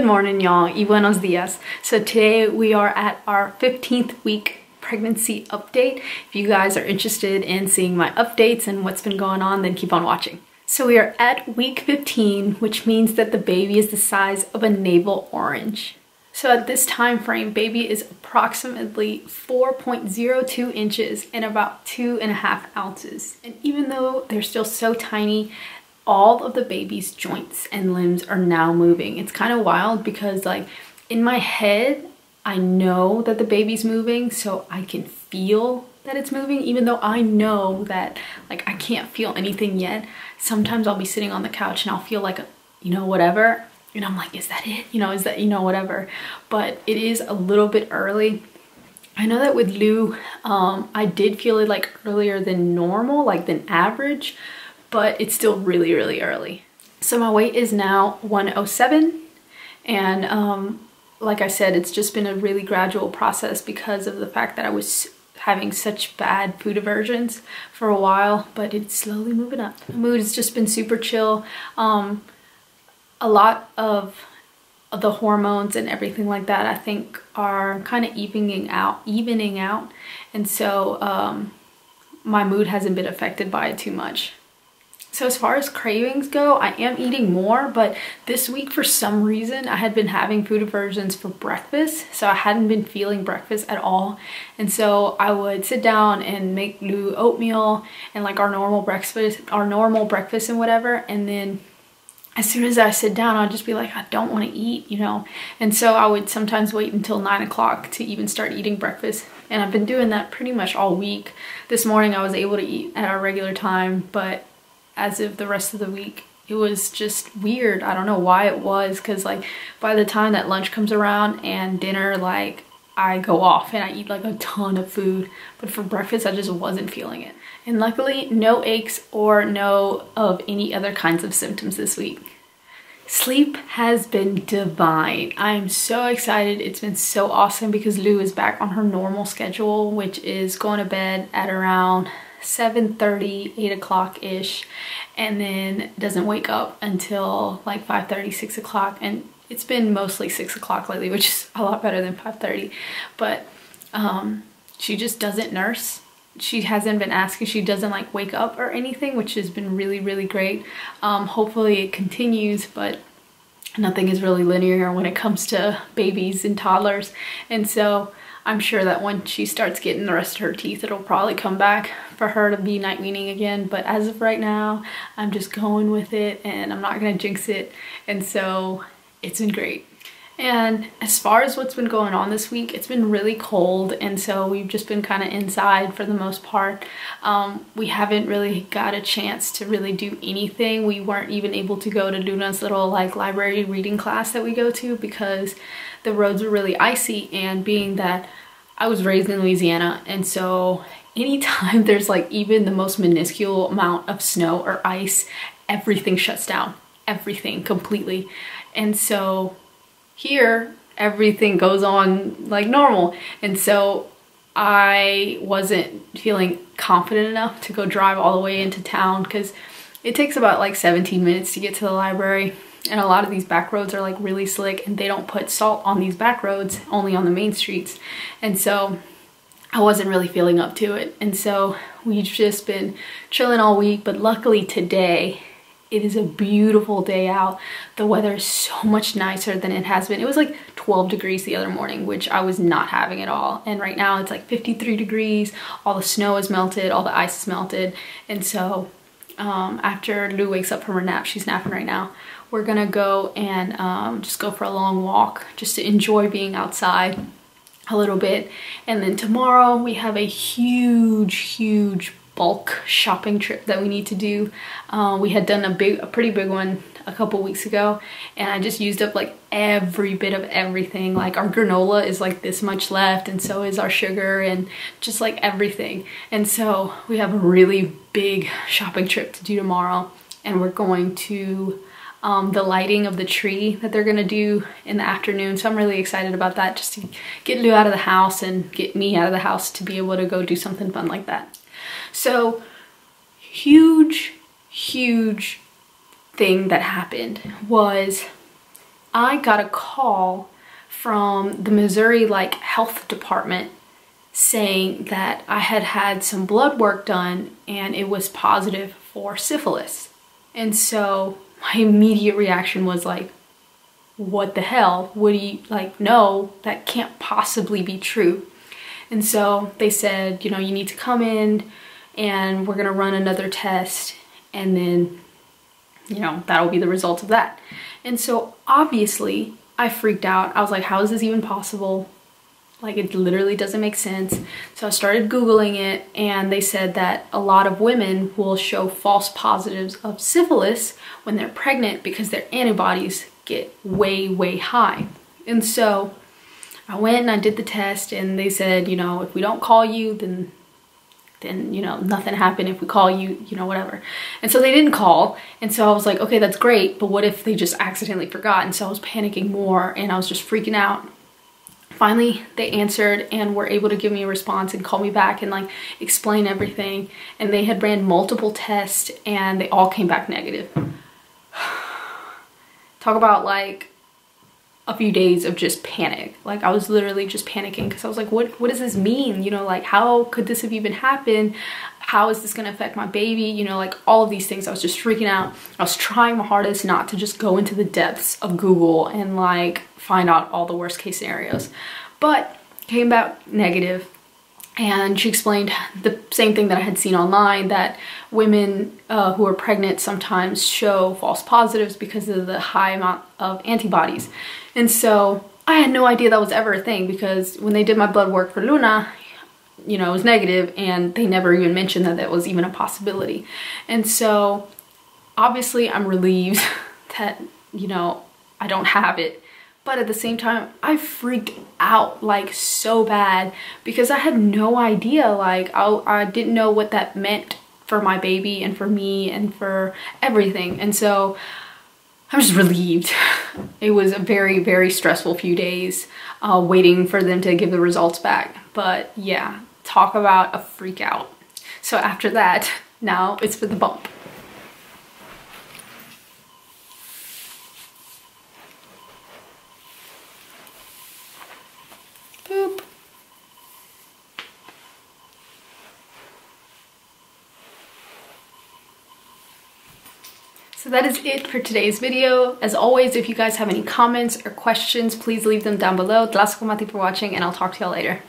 Good morning, y'all, y buenos dias. So today we are at our 15th week pregnancy update. If you guys are interested in seeing my updates and what's been going on, then keep on watching. So we are at week 15, which means that the baby is the size of a navel orange. So at this time frame, baby is approximately 4.02 inches and about 2.5 ounces. And even though they're still so tiny, all of the baby's joints and limbs are now moving. It's kind of wild because like in my head, I know that the baby's moving, so I can feel that it's moving, even though I know that like I can't feel anything yet. Sometimes I'll be sitting on the couch and I'll feel like, whatever. And I'm like, is that it? Is that, whatever. But it is a little bit early. I know that with Lou, I did feel it like earlier than normal, like than average, but it's still really, really early. So my weight is now 107. And like I said, it's just been a really gradual process because of the fact that I was having such bad food aversions for a while, but it's slowly moving up. The mood has just been super chill. A lot of the hormones and everything like that, I think, are kind of evening out. And so my mood hasn't been affected by it too much. So as far as cravings go, I am eating more, but this week for some reason I had been having food aversions for breakfast, so I hadn't been feeling breakfast at all. And so I would sit down and make Lou oatmeal and like our normal breakfast and whatever, and then as soon as I sit down, I'll just be like, I don't want to eat, And so I would sometimes wait until 9 o'clock to even start eating breakfast. And I've been doing that pretty much all week. This morning I was able to eat at our regular time, but as of the rest of the week, it was just weird. I don't know why it was, because like by the time that lunch comes around and dinner, like I go off and I eat like a ton of food. But for breakfast, I just wasn't feeling it. And luckily, no aches or no of any other kinds of symptoms this week. Sleep has been divine. I'm so excited. It's been so awesome because Lou is back on her normal schedule, which is going to bed at around 7:30, 8 o'clock-ish, and then doesn't wake up until like 5:30, 6 o'clock. And it's been mostly 6 o'clock lately, which is a lot better than 5:30. But she just doesn't nurse. She hasn't been asking. She doesn't like wake up or anything, which has been really, really great. Hopefully it continues, but nothing is really linear when it comes to babies and toddlers. And so I'm sure that once she starts getting the rest of her teeth, it'll probably come back for her to be night weaning again. But as of right now, I'm just going with it and I'm not gonna jinx it. And so it's been great. And as far as what's been going on this week, it's been really cold, and so we've just been kind of inside for the most part. We haven't really got a chance to really do anything. We weren't even able to go to Luna's little like library reading class that we go to because the roads were really icy, and being that I was raised in Louisiana, and so anytime there's like even the most minuscule amount of snow or ice, everything shuts down, everything completely. And so here, everything goes on like normal. And so I wasn't feeling confident enough to go drive all the way into town because it takes about like 17 minutes to get to the library. And a lot of these back roads are like really slick, and they don't put salt on these back roads, only on the main streets. And so I wasn't really feeling up to it. And so we've just been chilling all week, but luckily today, it is a beautiful day out. The weather is so much nicer than it has been. It was like 12 degrees the other morning, which I was not having at all. And right now it's like 53 degrees. All the snow is melted, all the ice is melted. And so after Lou wakes up from her nap, she's napping right now, we're gonna go and just go for a long walk just to enjoy being outside a little bit. And then tomorrow we have a huge bulk shopping trip that we need to do. We had done a pretty big one a couple weeks ago, and I just used up like every bit of everything. Like our granola is like this much left, and so is our sugar, and just like everything. And so we have a really big shopping trip to do tomorrow, and we're going to the lighting of the tree that they're gonna do in the afternoon. So I'm really excited about that, just to get Lou out of the house and get me out of the house to be able to go do something fun like that. So huge thing that happened was I got a call from the Missouri like health department saying that I had had some blood work done and it was positive for syphilis. And so my immediate reaction was like, what the hell? What do you, like, no, that can't possibly be true. And so they said, you know, you need to come in and we're gonna run another test, and then, you know, that'll be the result of that. And so obviously I freaked out. I was like, how is this even possible? Like, it literally doesn't make sense. So I started Googling it, and they said that a lot of women will show false positives of syphilis when they're pregnant because their antibodies get way, way high. And so I went and I did the test, and they said, you know, if we don't call you, then you know, nothing happened. If we call you, you know, whatever. And so they didn't call. And so I was like, okay, that's great, but what if they just accidentally forgot? And so I was panicking more, and I was just freaking out. Finally, they answered and were able to give me a response and call me back and like explain everything. And they had ran multiple tests and they all came back negative. Talk about like a few days of just panic. Like, I was literally just panicking because I was like, what does this mean? You know, like, how could this have even happened? How is this gonna affect my baby? You know, like all of these things. I was just freaking out. I was trying my hardest not to just go into the depths of Google and like find out all the worst case scenarios, but came back negative. And she explained the same thing that I had seen online, that women who are pregnant sometimes show false positives because of the high amount of antibodies. And so I had no idea that was ever a thing, because when they did my blood work for Luna, you know, it was negative, and they never even mentioned that that was even a possibility. And so obviously I'm relieved that, you know, I don't have it. But at the same time, I freaked out like so bad because I had no idea. Like, I didn't know what that meant for my baby and for me and for everything. And so I'm just relieved. It was a very, very stressful few days waiting for them to give the results back. But yeah, talk about a freak out. So after that, now it's for the bump. Boop. So that is it for today's video. As always, if you guys have any comments or questions, please leave them down below. Tlazocamahti for watching, and I'll talk to y'all later.